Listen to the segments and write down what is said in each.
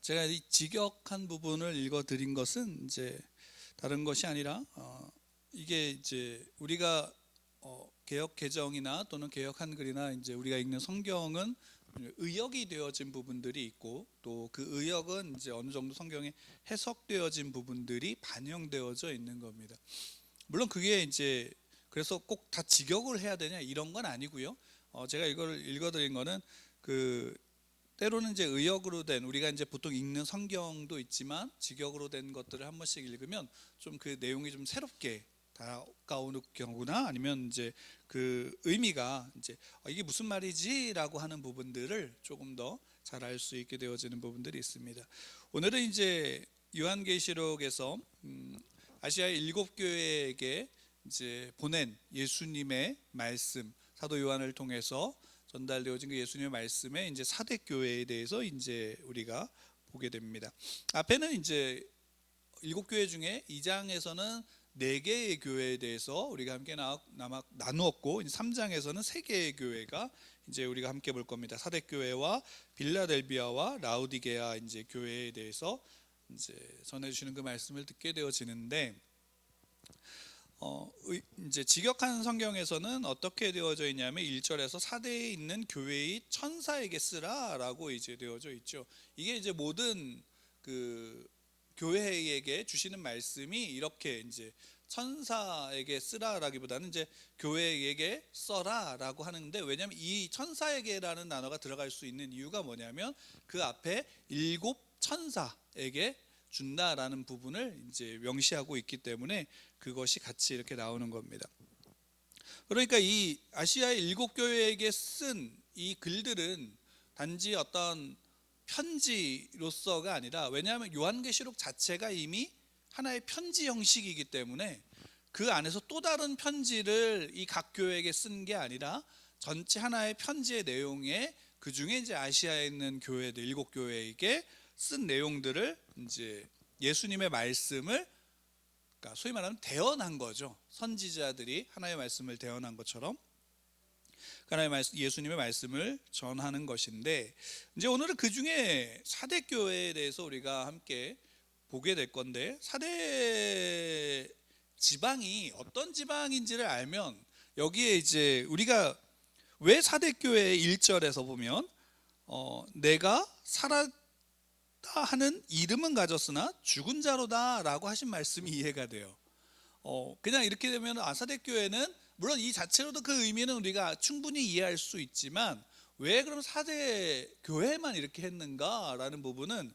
제가 이 직역한 부분을 읽어드린 것은 이제 다른 것이 아니라 이게 이제 우리가 개역 개정이나 또는 개역 한글이나 이제 우리가 읽는 성경은 의역이 되어진 부분들이 있고 또 그 의역은 이제 어느 정도 성경에 해석되어진 부분들이 반영되어져 있는 겁니다. 물론 그게 이제 그래서 꼭 다 직역을 해야 되냐 이런 건 아니고요. 제가 이걸 읽어드린 거는 그 때로는 이제 의역으로 된 우리가 이제 보통 읽는 성경도 있지만 직역으로 된 것들을 한 번씩 읽으면 좀 그 내용이 좀 새롭게 다가오는 경우나 아니면 이제 그 의미가 이제 이게 무슨 말이지라고 하는 부분들을 조금 더 잘 알 수 있게 되어지는 부분들이 있습니다. 오늘은 이제 요한계시록에서 아시아의 7교회에게 이제 보낸 예수님의 말씀, 사도 요한을 통해서 전달되어진 그 예수님의 말씀에 이제 사대 교회에 대해서 이제 우리가 보게 됩니다. 앞에는 이제 7교회 중에 2장에서는 4개의 교회에 대해서 우리가 함께 나누었고 3장에서는 3개의 교회가 이제 우리가 함께 볼 겁니다. 사대 교회와 빌라델비아와 라우디게아 이제 교회에 대해서 이제 전해 주시는 그 말씀을 듣게 되어지는데 이제 직역한 성경에서는 어떻게 되어져 있냐면 1절에서 사대에 있는 교회의 천사에게 쓰라라고 이제 되어져 있죠. 이게 이제 모든 그 교회에게 주시는 말씀이 이렇게 이제 천사에게 쓰라라기보다는 이제 교회에게 써라라고 하는데, 왜냐하면 이 천사에게라는 단어가 들어갈 수 있는 이유가 뭐냐면 그 앞에 7 천사에게 준다라는 부분을 이제 명시하고 있기 때문에 그것이 같이 이렇게 나오는 겁니다. 그러니까 이 아시아의 7교회에게 쓴 이 글들은 단지 어떤 편지로서가 아니라, 왜냐하면 요한계시록 자체가 이미 하나의 편지 형식이기 때문에 그 안에서 또 다른 편지를 이 각 교회에게 쓴 게 아니라 전체 하나의 편지의 내용에 그 중에 이제 아시아에 있는 교회들 7교회에게 쓴 내용들을 이제 예수님의 말씀을, 그러니까 소위 말하면 대언한 거죠. 선지자들이 하나의 말씀을 대언한 것처럼 하나의 말씀, 예수님의 말씀을 전하는 것인데, 이제 오늘은 그 중에 사대 교회에 대해서 우리가 함께 보게 될 건데, 사대 지방이 어떤 지방인지를 알면 여기에 이제 우리가 왜 사대 교회의 1절에서 보면 내가 살았다 하는 이름은 가졌으나 죽은 자로다 라고 하신 말씀이 이해가 돼요. 그냥 이렇게 되면 사대 교회는 물론 이 자체로도 그 의미는 우리가 충분히 이해할 수 있지만 왜 그럼 사대 교회만 이렇게 했는가라는 부분은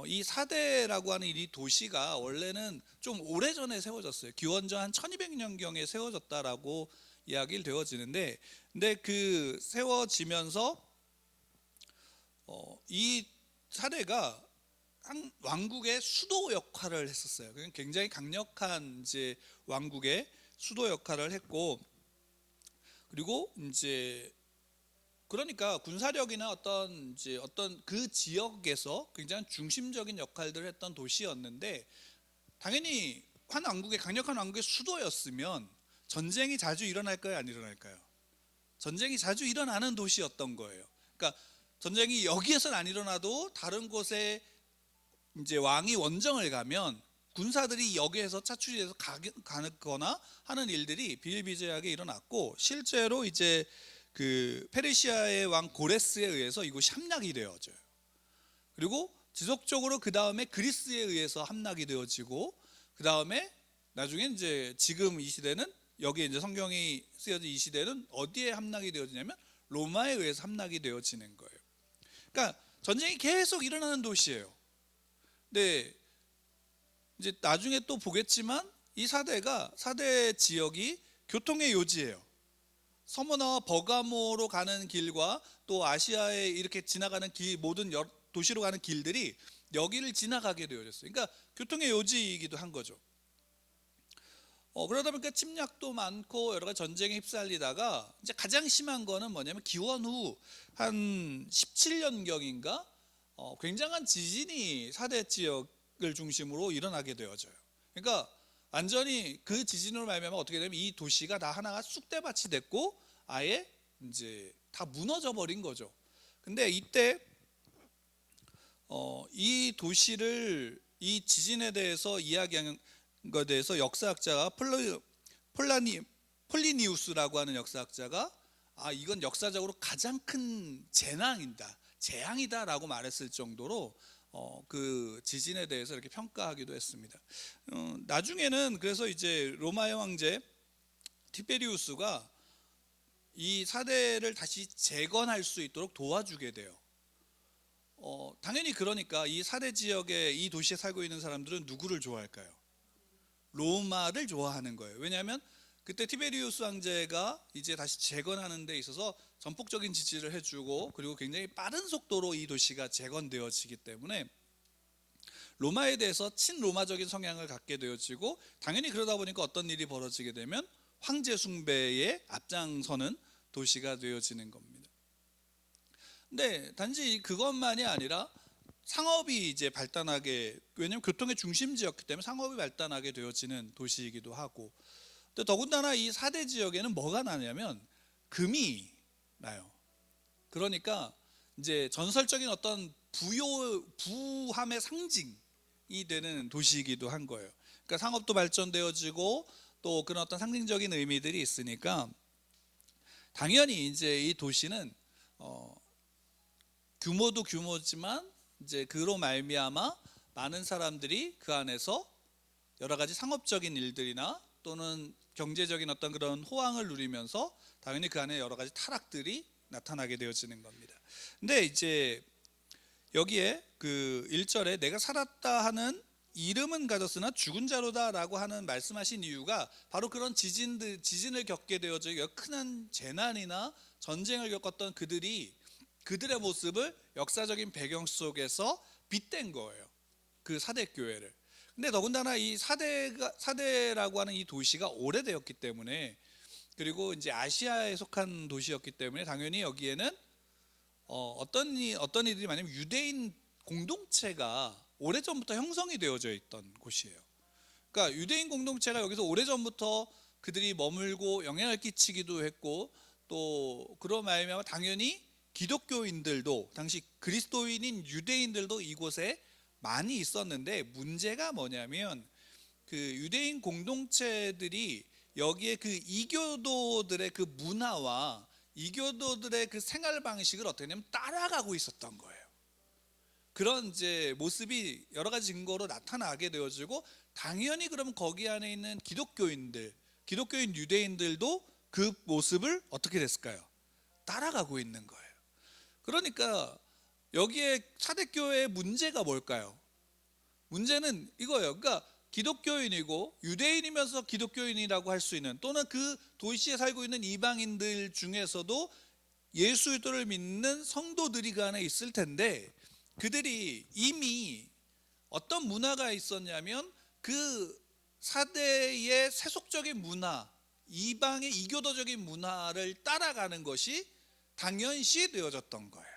이 사대라고 하는 이 도시가 원래는 좀 오래전에 세워졌어요. 기원전 한 1200년경에 세워졌다라고 이야기를 되어지는데, 근데 그 세워지면서 이 사대가 왕국의 수도 역할을 했었어요. 굉장히 강력한 이제 왕국의 수도 역할을 했고, 그리고 이제 그러니까 군사력이나 어떤 그 지역에서 굉장히 중심적인 역할들을 했던 도시였는데, 당연히 한 왕국의 강력한 왕국의 수도였으면 전쟁이 자주 일어날까요, 안 일어날까요? 전쟁이 자주 일어나는 도시였던 거예요. 그러니까 전쟁이 여기에서는 안 일어나도 다른 곳에 이제 왕이 원정을 가면 군사들이 여기에서 차출해서 가거나 하는 일들이 비일비재하게 일어났고, 실제로 이제 그 페르시아의 왕 고레스에 의해서 이곳이 함락이 되어져요. 그리고 지속적으로 그 다음에 그리스에 의해서 함락이 되어지고, 그 다음에 나중에 이제 지금 이 시대는 여기 이제 성경이 쓰여진 이 시대는 어디에 함락이 되어지냐면 로마에 의해서 함락이 되어지는 거예요. 그러니까 전쟁이 계속 일어나는 도시예요. 근데 이제 나중에 또 보겠지만 이 사대 지역이 교통의 요지예요. 서머나와 버가모로 가는 길과 또 아시아에 이렇게 지나가는 길, 모든 도시로 가는 길들이 여기를 지나가게 되어졌어요. 그러니까 교통의 요지이기도 한 거죠. 그러다 보니까 침략도 많고 여러 가지 전쟁에 휩쓸리다가 이제 가장 심한 거는 뭐냐면 기원 후 한 17년경인가 굉장한 지진이 사대 지역을 중심으로 일어나게 되어져요. 그러니까 완전히 그 지진으로 말미암아 어떻게 되면 이 도시가 다 하나가 쑥대밭이 됐고 아예 이제 다 무너져 버린 거죠. 근데 이때 이 도시를 이 지진에 대해서 이야기한 것에 대해서 역사학자가 폴리니우스라고 하는 역사학자가 이건 역사적으로 가장 큰 재앙이다라고 말했을 정도로 그 지진에 대해서 이렇게 평가하기도 했습니다. 나중에는 그래서 이제 로마의 황제 티베리우스가 이 사대를 다시 재건할 수 있도록 도와주게 돼요. 당연히 그러니까 이 사대 지역에 이 도시에 살고 있는 사람들은 누구를 좋아할까요? 로마를 좋아하는 거예요. 왜냐하면 그때 티베리우스 황제가 이제 다시 재건하는 데 있어서 전폭적인 지지를 해주고 그리고 굉장히 빠른 속도로 이 도시가 재건되어지기 때문에 로마에 대해서 친로마적인 성향을 갖게 되어지고, 당연히 그러다 보니까 어떤 일이 벌어지게 되면 황제 숭배에 앞장서는 도시가 되어지는 겁니다. 근데 단지 그것만이 아니라 상업이 이제 발달하게, 왜냐하면 교통의 중심지였기 때문에 상업이 발달하게 되어지는 도시이기도 하고, 또 더군다나 이 사대 지역에는 뭐가 나냐면 금이 나요. 그러니까 이제 전설적인 어떤 부함의 상징이 되는 도시이기도 한 거예요. 그러니까 상업도 발전되어지고 또 그런 어떤 상징적인 의미들이 있으니까 당연히 이제 이 도시는 규모도 규모지만 이제 그로 말미암아 많은 사람들이 그 안에서 여러 가지 상업적인 일들이나 또는 경제적인 어떤 그런 호황을 누리면서 당연히 그 안에 여러 가지 타락들이 나타나게 되어지는 겁니다. 근데 이제 여기에 그 1절에 내가 살았다 하는 이름은 가졌으나 죽은 자로다라고 하는 말씀하신 이유가 바로 그런 지진을 겪게 되어져 큰 재난이나 전쟁을 겪었던 그들의 모습을 역사적인 배경 속에서 빗댄 거예요. 그 사대 교회를. 근데 더군다나 이 사대라고 하는 이 도시가 오래되었기 때문에, 그리고 이제 아시아에 속한 도시였기 때문에 당연히 여기에는 어떤 이들이 많냐면 유대인 공동체가 오래전부터 형성이 되어져 있던 곳이에요. 그러니까 유대인 공동체가 여기서 오래전부터 그들이 머물고 영향을 끼치기도 했고, 또 그로 말미암아 당연히 기독교인들도, 당시 그리스도인인 유대인들도 이곳에 많이 있었는데, 문제가 뭐냐면 그 유대인 공동체들이 여기에 그 이교도들의 그 문화와 이교도들의 그 생활 방식을 어떻게 하냐면 따라가고 있었던 거예요. 그런 이제 모습이 여러 가지 증거로 나타나게 되어지고, 당연히 그러면 거기 안에 있는 기독교인 유대인들도 그 모습을 어떻게 됐을까요? 따라가고 있는 거예요. 그러니까 여기에 사대교회의 문제가 뭘까요? 문제는 이거예요. 그러니까 기독교인이고 유대인이면서 기독교인이라고 할 수 있는, 또는 그 도시에 살고 있는 이방인들 중에서도 예수를 믿는 성도들이 그 안에 있을 텐데, 그들이 이미 어떤 문화가 있었냐면 그 사대의 세속적인 문화, 이방의 이교도적인 문화를 따라가는 것이 당연시 되어졌던 거예요.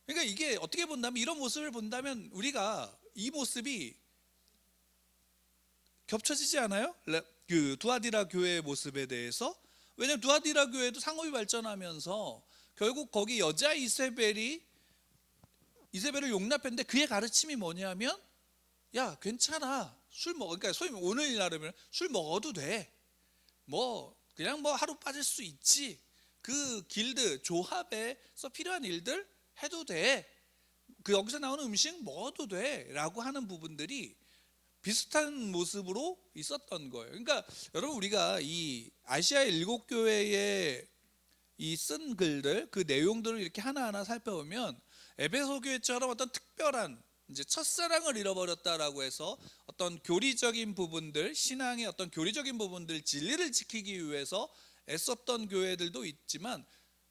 그러니까 이게 어떻게 본다면, 이런 모습을 본다면 우리가 이 모습이 겹쳐지지 않아요? 그 두아디라 교회의 모습에 대해서. 왜냐하면 두아디라 교회도 상업이 발전하면서 결국 거기 여자 이세벨을 용납했는데, 그의 가르침이 뭐냐면 야 괜찮아, 그러니까 소위 오늘날이면 술 먹어도 돼, 그냥 하루 빠질 수 있지, 그 길드 조합에서 필요한 일들 해도 돼, 그 여기서 나오는 음식 먹어도 돼 라고 하는 부분들이 비슷한 모습으로 있었던 거예요. 그러니까 여러분, 우리가 이 아시아의 7교회에 이 쓴 글들, 그 내용들을 이렇게 하나하나 살펴보면 에베소 교회처럼 어떤 특별한 이제 첫사랑을 잃어버렸다라고 해서 어떤 교리적인 부분들, 신앙의 어떤 교리적인 부분들, 진리를 지키기 위해서 애썼던 교회들도 있지만,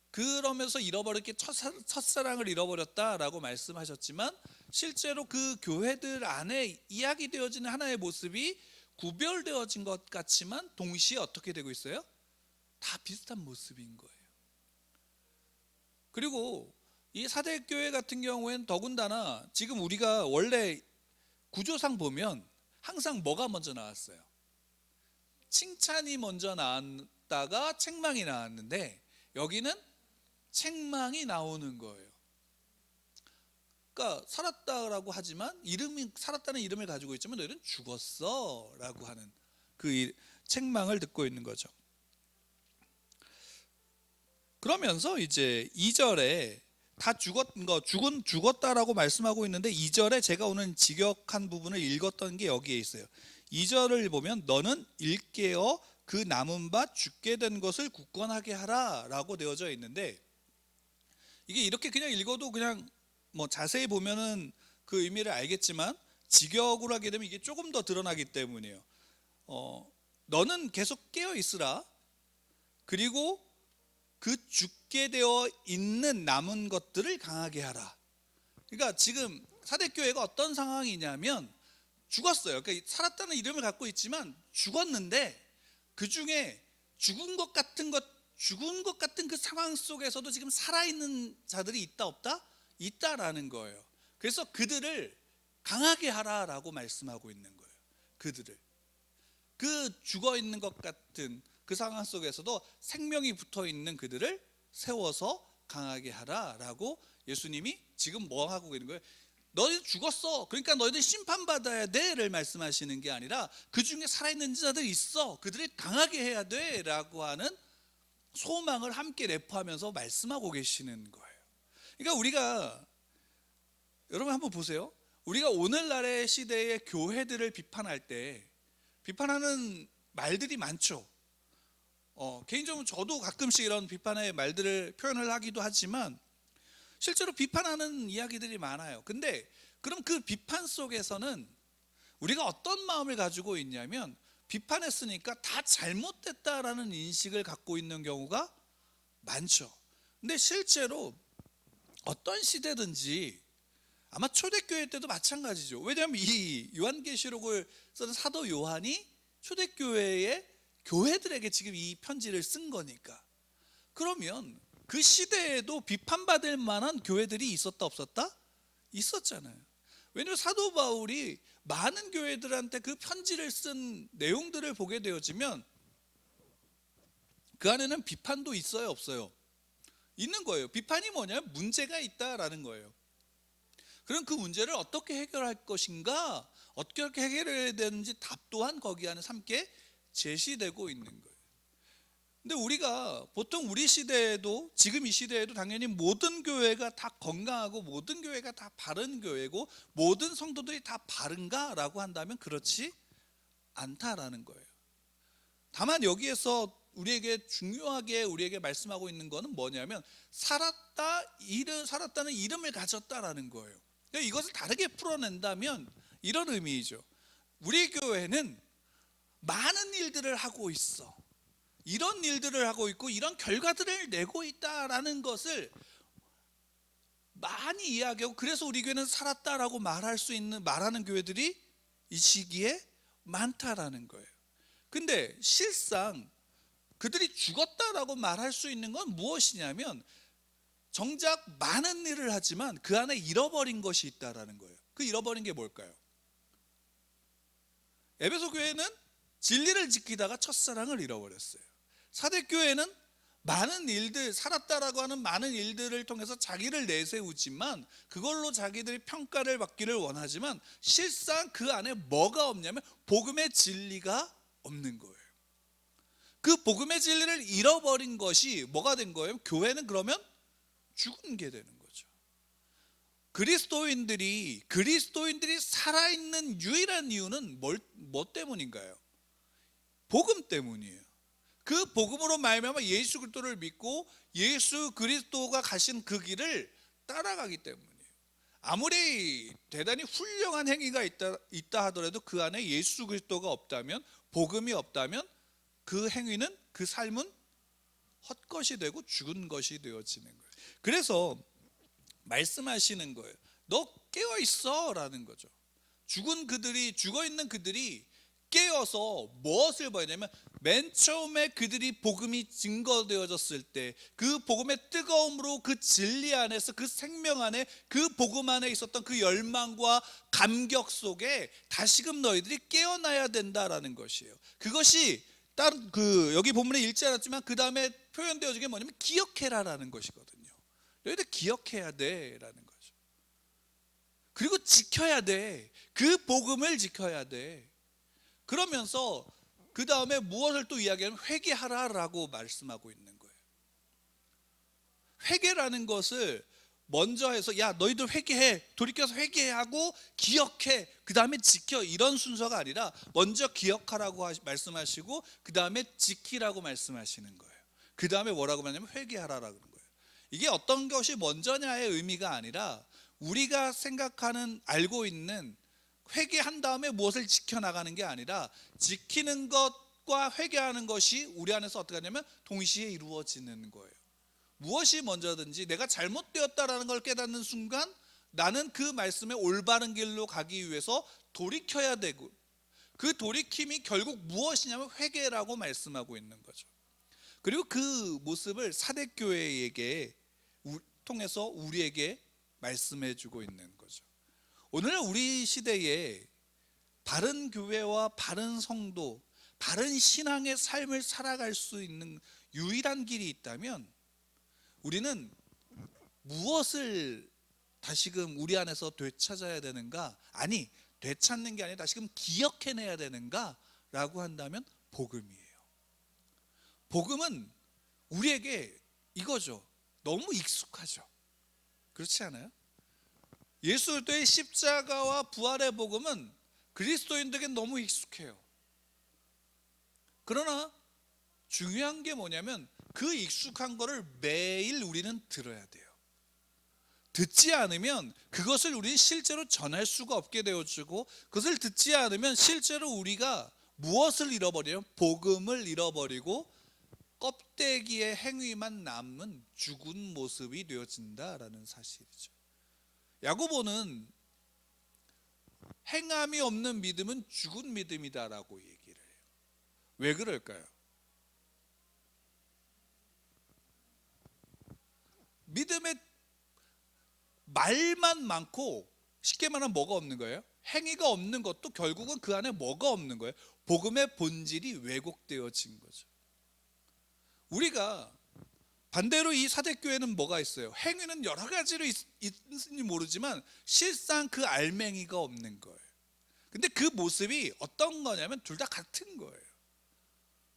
그러면서 잃어버렸게 첫사랑을 잃어버렸다라고 말씀하셨지만, 실제로 그 교회들 안에 이야기되어지는 하나의 모습이 구별되어진 것 같지만 동시에 어떻게 되고 있어요? 다 비슷한 모습인 거예요. 그리고 이 사대교회 같은 경우에는 더군다나 지금 우리가 원래 구조상 보면 항상 뭐가 먼저 나왔어요? 칭찬이 먼저 나왔다가 책망이 나왔는데, 여기는 책망이 나오는 거예요. 그러니까 살았다라고 하지만 살았다는 이름을 가지고 있지만 너희는 죽었어라고 하는 그 책망을 듣고 있는 거죠. 그러면서 이제 2절에 다 죽었다라고 말씀하고 있는데 2절에 제가 오늘 직역한 부분을 읽었던 게 여기에 있어요. 2절을 보면 너는 일깨어 그 남은 바 죽게 된 것을 굳건하게 하라라고 되어져 있는데, 이게 이렇게 그냥 읽어도 그냥 뭐 자세히 보면은 그 의미를 알겠지만 직역으로 하게 되면 이게 조금 더 드러나기 때문이에요. 너는 계속 깨어 있으라. 그리고 그 죽게 되어 있는 남은 것들을 강하게 하라. 그러니까 지금 사대교회가 어떤 상황이냐면 죽었어요. 그러니까 살았다는 이름을 갖고 있지만 죽었는데 그 중에 죽은 것 같은 그 상황 속에서도 지금 살아있는 자들이 있다 없다? 있다라는 거예요. 그래서 그들을 강하게 하라라고 말씀하고 있는 거예요. 그들을, 그 죽어 있는 것 같은 그 상황 속에서도 생명이 붙어 있는 그들을 세워서 강하게 하라라고 예수님이 지금 뭐 하고 있는 거예요? 너희들 죽었어, 그러니까 너희들 심판받아야 돼를 말씀하시는 게 아니라 그 중에 살아있는 자들이 있어, 그들을 강하게 해야 돼라고 하는 소망을 함께 내포하면서 말씀하고 계시는 거예요. 그러니까 우리가, 여러분 한번 보세요. 우리가 오늘날의 시대의 교회들을 비판할 때 비판하는 말들이 많죠. 개인적으로 저도 가끔씩 이런 비판의 말들을 표현을 하기도 하지만 실제로 비판하는 이야기들이 많아요. 근데 그럼 그 비판 속에서는 우리가 어떤 마음을 가지고 있냐면 비판했으니까 다 잘못됐다라는 인식을 갖고 있는 경우가 많죠. 근데 실제로 어떤 시대든지 아마 초대교회 때도 마찬가지죠. 왜냐하면 이 요한계시록을 쓴 사도 요한이 초대교회의 교회들에게 지금 이 편지를 쓴 거니까. 그러면 그 시대에도 비판받을 만한 교회들이 있었다 없었다? 있었잖아요. 왜냐하면 사도 바울이 많은 교회들한테 그 편지를 쓴 내용들을 보게 되어지면 그 안에는 비판도 있어요 없어요? 있는 거예요. 비판이 뭐냐면 문제가 있다라는 거예요. 그럼 그 문제를 어떻게 해결할 것인가, 어떻게 해결해야 되는지 답 또한 거기 안에 함께 제시되고 있는 거예요. 근데 우리가 보통 우리 시대에도, 지금 이 시대에도 당연히 모든 교회가 다 건강하고 모든 교회가 다 바른 교회고 모든 성도들이 다 바른가라고 한다면 그렇지 않다라는 거예요. 다만 여기에서 중요하게 우리에게 말씀하고 있는 것은 뭐냐면 살았다는 이름을 가졌다라는 거예요. 그러니까 이것을 다르게 풀어낸다면 이런 의미이죠. 우리 교회는 많은 일들을 하고 있어, 이런 일들을 하고 있고 이런 결과들을 내고 있다라는 것을 많이 이야기하고, 그래서 우리 교회는 살았다라고 말하는 교회들이 이 시기에 많다라는 거예요. 근데 실상 그들이 죽었다라고 말할 수 있는 건 무엇이냐면 정작 많은 일을 하지만 그 안에 잃어버린 것이 있다라는 거예요. 그 잃어버린 게 뭘까요? 에베소 교회는 진리를 지키다가 첫사랑을 잃어버렸어요. 사대교회는 많은 일들, 살았다라고 하는 많은 일들을 통해서 자기를 내세우지만 그걸로 자기들이 평가를 받기를 원하지만 실상 그 안에 뭐가 없냐면 복음의 진리가 없는 거예요. 그 복음의 진리를 잃어버린 것이 뭐가 된 거예요? 교회는 그러면 죽은 게 되는 거죠. 그리스도인들이 살아있는 유일한 이유는 뭐 때문인가요? 복음 때문이에요. 그 복음으로 말미암아 예수 그리스도를 믿고 예수 그리스도가 가신 그 길을 따라가기 때문이에요. 아무리 대단히 훌륭한 행위가 있다 하더라도 그 안에 예수 그리스도가 없다면, 복음이 없다면 그 행위는, 그 삶은 헛것이 되고 죽은 것이 되어지는 거예요. 그래서 말씀하시는 거예요. 너 깨어 있어 라는 거죠. 죽어 있는 그들이 깨어서 무엇을 봐야 되냐면 맨 처음에 그들이 복음이 증거되어졌을 때 그 복음의 뜨거움으로 그 진리 안에서, 그 생명 안에, 그 복음 안에 있었던 그 열망과 감격 속에 다시금 너희들이 깨어나야 된다라는 것이에요. 그것이 여기 본문에 읽지 않았지만 그 다음에 표현되어진 게 뭐냐면 기억해라라는 것이거든요. 너희들 기억해야 돼라는 거죠. 그리고 지켜야 돼. 그 복음을 지켜야 돼. 그러면서 그 다음에 무엇을 또 이야기하면 회개하라라고 말씀하고 있는 거예요. 회개라는 것을 먼저 해서 야 너희들 회개해, 돌이켜서 회개하고 기억해, 그 다음에 지켜, 이런 순서가 아니라 먼저 기억하라고 말씀하시고 그 다음에 지키라고 말씀하시는 거예요. 그 다음에 뭐라고 말하냐면 회개하라라고 그러는 거예요. 이게 어떤 것이 먼저냐의 의미가 아니라 우리가 생각하는 알고 있는 회개한 다음에 무엇을 지켜나가는 게 아니라 지키는 것과 회개하는 것이 우리 안에서 어떻게 하냐면 동시에 이루어지는 거예요. 무엇이 먼저든지 내가 잘못되었다라는 걸 깨닫는 순간 나는 그 말씀의 올바른 길로 가기 위해서 돌이켜야 되고, 그 돌이킴이 결국 무엇이냐면 회개라고 말씀하고 있는 거죠. 그리고 그 모습을 사대교회에게 통해서 우리에게 말씀해 주고 있는 거죠. 오늘 우리 시대에 바른 교회와 바른 성도, 바른 신앙의 삶을 살아갈 수 있는 유일한 길이 있다면 우리는 무엇을 다시금 우리 안에서 되찾아야 되는가? 아니, 되찾는 게 아니라 다시금 기억해내야 되는가? 라고 한다면 복음이에요. 복음은 우리에게 이거죠. 너무 익숙하죠. 그렇지 않아요? 예수 그리스도의 십자가와 부활의 복음은 그리스도인들에게 너무 익숙해요. 그러나 중요한 게 뭐냐면 그 익숙한 거를 매일 우리는 들어야 돼요. 듣지 않으면 그것을 우리는 실제로 전할 수가 없게 되어지고, 그것을 듣지 않으면 실제로 우리가 무엇을 잃어버려요? 복음을 잃어버리고 껍데기의 행위만 남은 죽은 모습이 되어진다라는 사실이죠. 야고보는 행함이 없는 믿음은 죽은 믿음이다라고 얘기를 해요. 왜 그럴까요? 믿음의 말만 많고 쉽게 말하면 뭐가 없는 거예요? 행위가 없는 것도 결국은 그 안에 뭐가 없는 거예요? 복음의 본질이 왜곡되어진 거죠. 우리가 반대로 이 사대교회는 뭐가 있어요? 행위는 여러 가지로 있는지 모르지만 실상 그 알맹이가 없는 거예요. 근데 그 모습이 어떤 거냐면 둘 다 같은 거예요.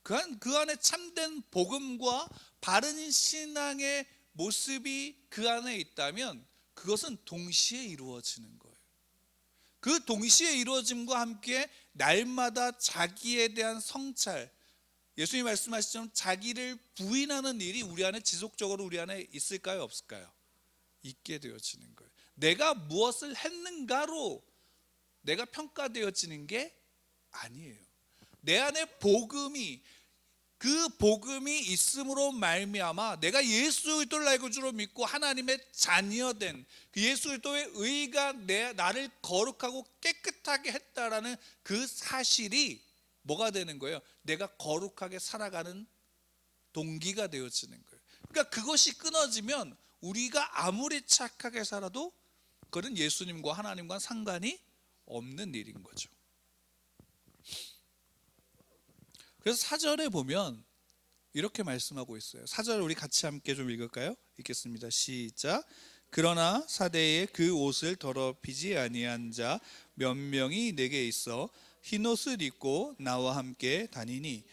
그 안에 참된 복음과 바른 신앙의 모습이 그 안에 있다면 그것은 동시에 이루어지는 거예요. 그 동시에 이루어짐과 함께 날마다 자기에 대한 성찰, 예수님이 말씀하시처럼 자기를 부인하는 일이 우리 안에 지속적으로 우리 안에 있을까요? 없을까요? 있게 되어지는 거예요. 내가 무엇을 했는가로 내가 평가되어지는 게 아니에요. 내 안에 복음이, 그 복음이 있음으로 말미암아 내가 예수 그리스도를 알고 주로 믿고 하나님의 자녀된 그 예수 그리스도의 의가 나를 거룩하고 깨끗하게 했다라는 그 사실이 뭐가 되는 거예요? 내가 거룩하게 살아가는 동기가 되어지는 거예요. 그러니까 그것이 끊어지면 우리가 아무리 착하게 살아도 그건 예수님과 하나님과 상관이 없는 일인 거죠. 그래서 4절에 보면 이렇게 말씀하고 있어요. 4절 우리 같이 함께 좀 읽을까요? 읽겠습니다. 시작. 그러나 사대에 그 옷을 더럽히지 아니한 자 몇 명이 내게 있어 흰옷을 입고 나와 함께 다니니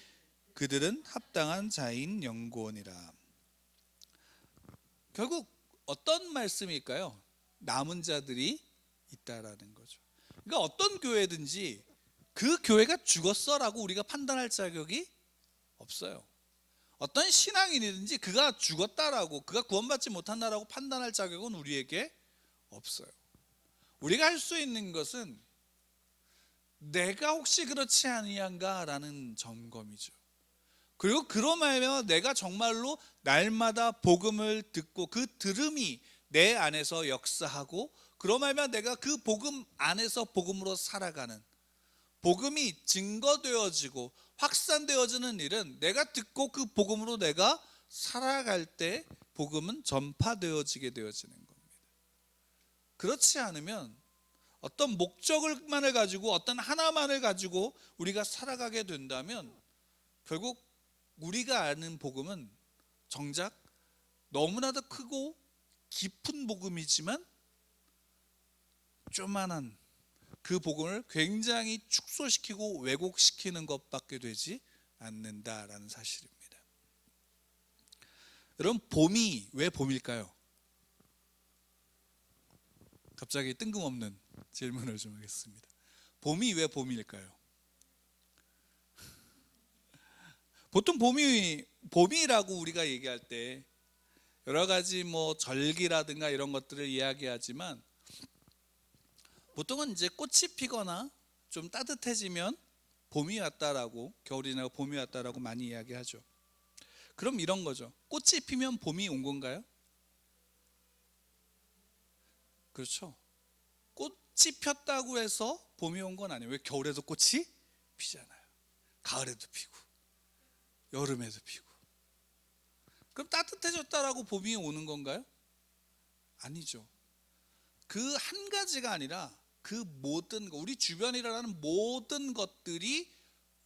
그들은 합당한 자인 영고니라. 결국 어떤 말씀일까요? 남은 자들이 있다라는 거죠. 그러니까 어떤 교회든지 그 교회가 죽었어라고 우리가 판단할 자격이 없어요. 어떤 신앙인이든지 그가 죽었다라고, 그가 구원받지 못한다라고 판단할 자격은 우리에게 없어요. 우리가 할 수 있는 것은 내가 혹시 그렇지 아니한가라는 점검이죠. 그리고 그러면 내가 정말로 날마다 복음을 듣고 그 들음이 내 안에서 역사하고, 그러면 내가 그 복음 안에서 복음으로 살아가는, 복음이 증거되어지고 확산되어지는 일은 내가 듣고 그 복음으로 내가 살아갈 때 복음은 전파되어지게 되어지는 겁니다. 그렇지 않으면 어떤 목적을만을 가지고 어떤 하나만을 가지고 우리가 살아가게 된다면 결국 우리가 아는 복음은 정작 너무나도 크고 깊은 복음이지만 조만한 그 복음을 굉장히 축소시키고 왜곡시키는 것밖에 되지 않는다라는 사실입니다. 여러분, 봄이 왜 봄일까요? 갑자기 뜬금없는 질문을 좀 하겠습니다. 봄이 왜 봄일까요? 보통 봄이라고 우리가 얘기할 때 여러 가지 절기라든가 이런 것들을 이야기하지만, 보통은 이제 꽃이 피거나 좀 따뜻해지면 봄이 왔다라고, 겨울이 지나고 봄이 왔다라고 많이 이야기하죠. 그럼 이런 거죠. 꽃이 피면 봄이 온 건가요? 그렇죠. 꽃이 폈다고 해서 봄이 온 건 아니에요. 왜? 겨울에도 꽃이 피잖아요. 가을에도 피고 여름에도 피고. 그럼 따뜻해졌다라고 봄이 오는 건가요? 아니죠. 그 한 가지가 아니라 그 모든 것, 우리 주변에 일어나는 모든 것들이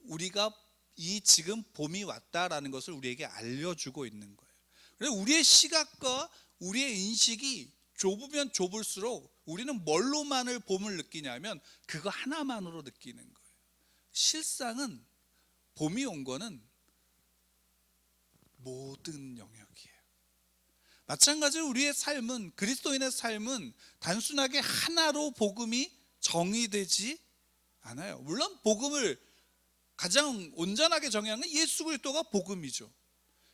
우리가 이 지금 봄이 왔다라는 것을 우리에게 알려주고 있는 거예요. 그래서 우리의 시각과 우리의 인식이 좁으면 좁을수록 우리는 뭘로만을 봄을 느끼냐면 그거 하나만으로 느끼는 거예요. 실상은 봄이 온 거는 모든 영역이에요. 마찬가지로 우리의 삶은, 그리스도인의 삶은 단순하게 하나로 복음이 정의되지 않아요. 물론 복음을 가장 온전하게 정의하는 건 예수 그리스도가 복음이죠.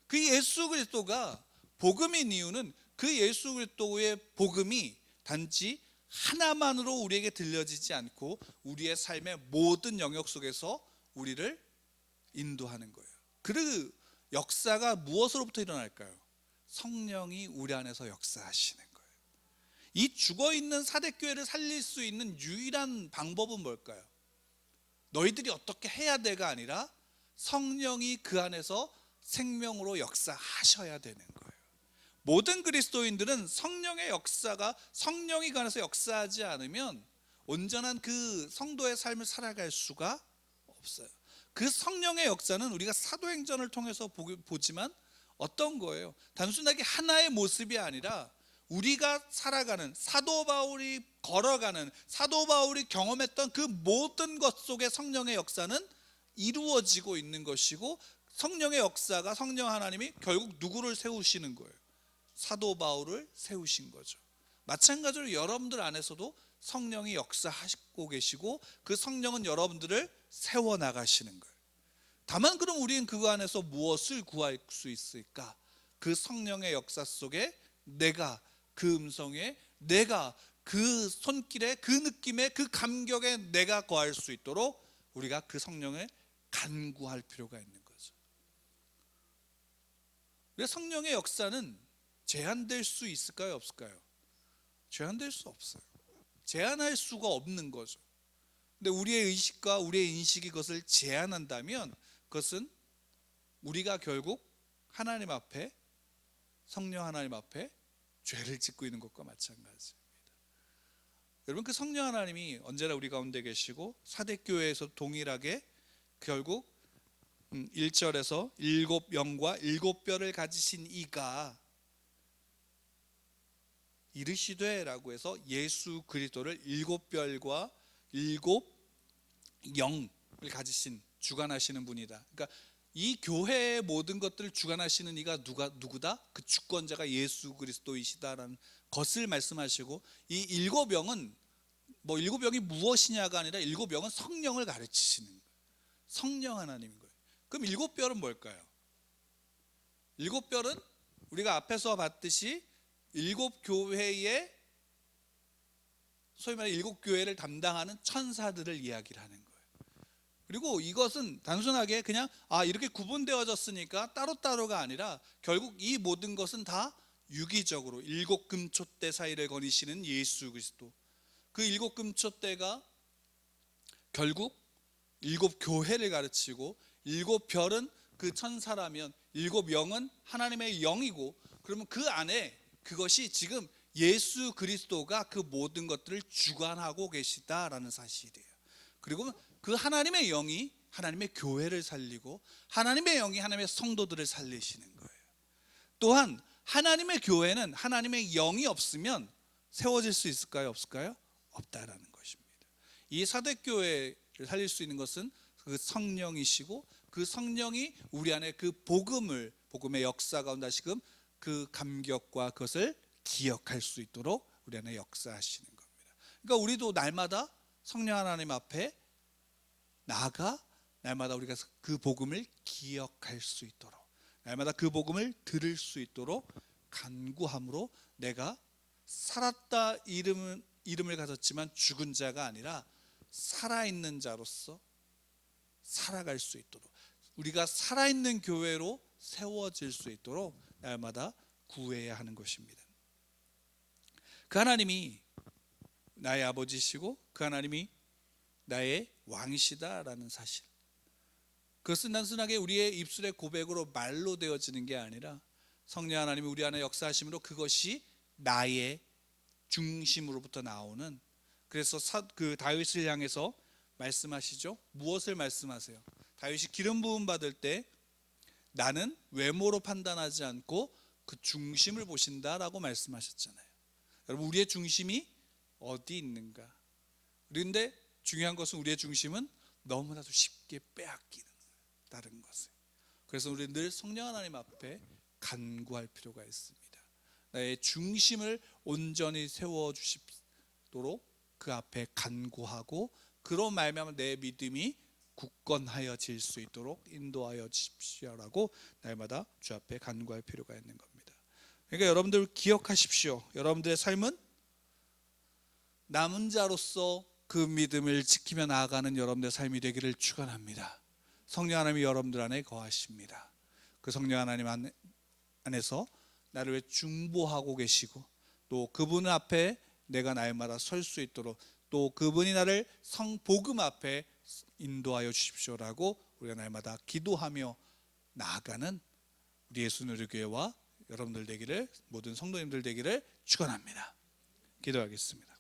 그 예수 그리스도가 복음인 이유는 그 예수 그리스도의 복음이 단지 하나만으로 우리에게 들려지지 않고 우리의 삶의 모든 영역 속에서 우리를 인도하는 거예요. 그 역사가 무엇으로부터 일어날까요? 성령이 우리 안에서 역사하시는 거예요. 이 죽어있는 사대교회를 살릴 수 있는 유일한 방법은 뭘까요? 너희들이 어떻게 해야 돼가 아니라 성령이 그 안에서 생명으로 역사하셔야 되는 거예요. 모든 그리스도인들은 성령의 역사가, 성령이 그 안에서 역사하지 않으면 온전한 그 성도의 삶을 살아갈 수가 없어요. 그 성령의 역사는 우리가 사도행전을 통해서 보지만 어떤 거예요? 단순하게 하나의 모습이 아니라 우리가 살아가는, 사도 바울이 걸어가는, 사도 바울이 경험했던 그 모든 것 속에 성령의 역사는 이루어지고 있는 것이고, 성령의 역사가, 성령 하나님이 결국 누구를 세우시는 거예요? 사도 바울을 세우신 거죠. 마찬가지로 여러분들 안에서도 성령이 역사하시고 계시고 그 성령은 여러분들을 세워나가시는 거예요. 다만 그럼 우리는 그 안에서 무엇을 구할 수 있을까? 그 성령의 역사 속에 내가 그 음성에, 내가 그 손길에, 그 느낌에, 그 감격에 내가 거할 수 있도록 우리가 그 성령을 간구할 필요가 있는 거죠. 그래서 성령의 역사는 제한될 수 있을까요? 없을까요? 제한될 수 없어요. 제한할 수가 없는 거죠. 근데 우리의 의식과 우리의 인식이 그것을 제한한다면 그것은 우리가 결국 하나님 앞에, 성령 하나님 앞에 죄를 짓고 있는 것과 마찬가지입니다. 여러분, 그 성령 하나님이 언제나 우리 가운데 계시고 사대교회에서 동일하게 결국 1절에서 7영과 7뼈를 가지신 이가 이르시되 라고 해서 예수 그리스도를 7뼈과 7영을 가지신, 주관하시는 분이다. 그러니까 이 교회의 모든 것들을 주관하시는 이가 누구다? 그 주권자가 예수 그리스도이시다라는 것을 말씀하시고, 이 7영은 7영이 무엇이냐가 아니라 7영은 성령을 가르치시는 거예요. 성령 하나님인 거예요. 그럼 7뼈는 뭘까요? 7뼈는 우리가 앞에서 봤듯이 7교회의, 소위 말해 7교회를 담당하는 천사들을 이야기를 하는 거예요. 그리고 이것은 단순하게 그냥 이렇게 구분되어졌으니까 따로따로가 아니라 결국 이 모든 것은 다 유기적으로 7금초대 사이를 거니시는 예수 그리스도, 그 7금초대가 결국 7교회를 가르치고, 7별은 그 천사라면 7영은 하나님의 영이고, 그러면 그 안에 그것이 지금 예수 그리스도가 그 모든 것들을 주관하고 계시다라는 사실이에요. 그리고 그 하나님의 영이 하나님의 교회를 살리고 하나님의 영이 하나님의 성도들을 살리시는 거예요. 또한 하나님의 교회는 하나님의 영이 없으면 세워질 수 있을까요? 없을까요? 없다라는 것입니다. 이 사대교회를 살릴 수 있는 것은 그 성령이시고, 그 성령이 우리 안에 그 복음의 역사 가운데 하시금 그 감격과 그것을 기억할 수 있도록 우리 안에 역사하시는 겁니다. 그러니까 우리도 날마다 성령 하나님 앞에 나아가 날마다 우리가 그 복음을 기억할 수 있도록, 날마다 그 복음을 들을 수 있도록 간구함으로 내가 살았다 이름을 가졌지만 죽은 자가 아니라 살아있는 자로서 살아갈 수 있도록, 우리가 살아있는 교회로 세워질 수 있도록 날마다 구해야 하는 것입니다. 그 하나님이 나의 아버지시고 그 하나님이 나의 왕이시다라는 사실, 그것은 단순하게 우리의 입술의 고백으로 말로 되어지는 게 아니라 성령 하나님이 우리 안에 역사하심으로 그것이 나의 중심으로부터 나오는, 그래서 그 다윗을 향해서 말씀하시죠. 무엇을 말씀하세요? 다윗이 기름 부음 받을 때 나는 외모로 판단하지 않고 그 중심을 보신다라고 말씀하셨잖아요. 여러분, 우리의 중심이 어디 있는가? 그런데 중요한 것은 우리의 중심은 너무나도 쉽게 빼앗기는 다른 것을. 그래서 우리는 늘 성령 하나님 앞에 간구할 필요가 있습니다. 나의 중심을 온전히 세워주시도록 그 앞에 간구하고, 그로 말미암아 내 믿음이 굳건하여질 수 있도록 인도하여 주십시오라고 날마다 주 앞에 간구할 필요가 있는 겁니다. 그러니까 여러분들 기억하십시오. 여러분들의 삶은 남은 자로서 그 믿음을 지키며 나아가는 여러분들의 삶이 되기를 축원합니다. 성령 하나님이 여러분들 안에 거하십니다. 그 성령 하나님 안에서 나를 중보하고 계시고, 또 그분 앞에 내가 날마다 설 수 있도록, 또 그분이 나를 복음 앞에 인도하여 주십시오라고 우리가 날마다 기도하며 나아가는 우리 예수누리교회와 여러분들 되기를, 모든 성도님들 되기를 축원합니다. 기도하겠습니다.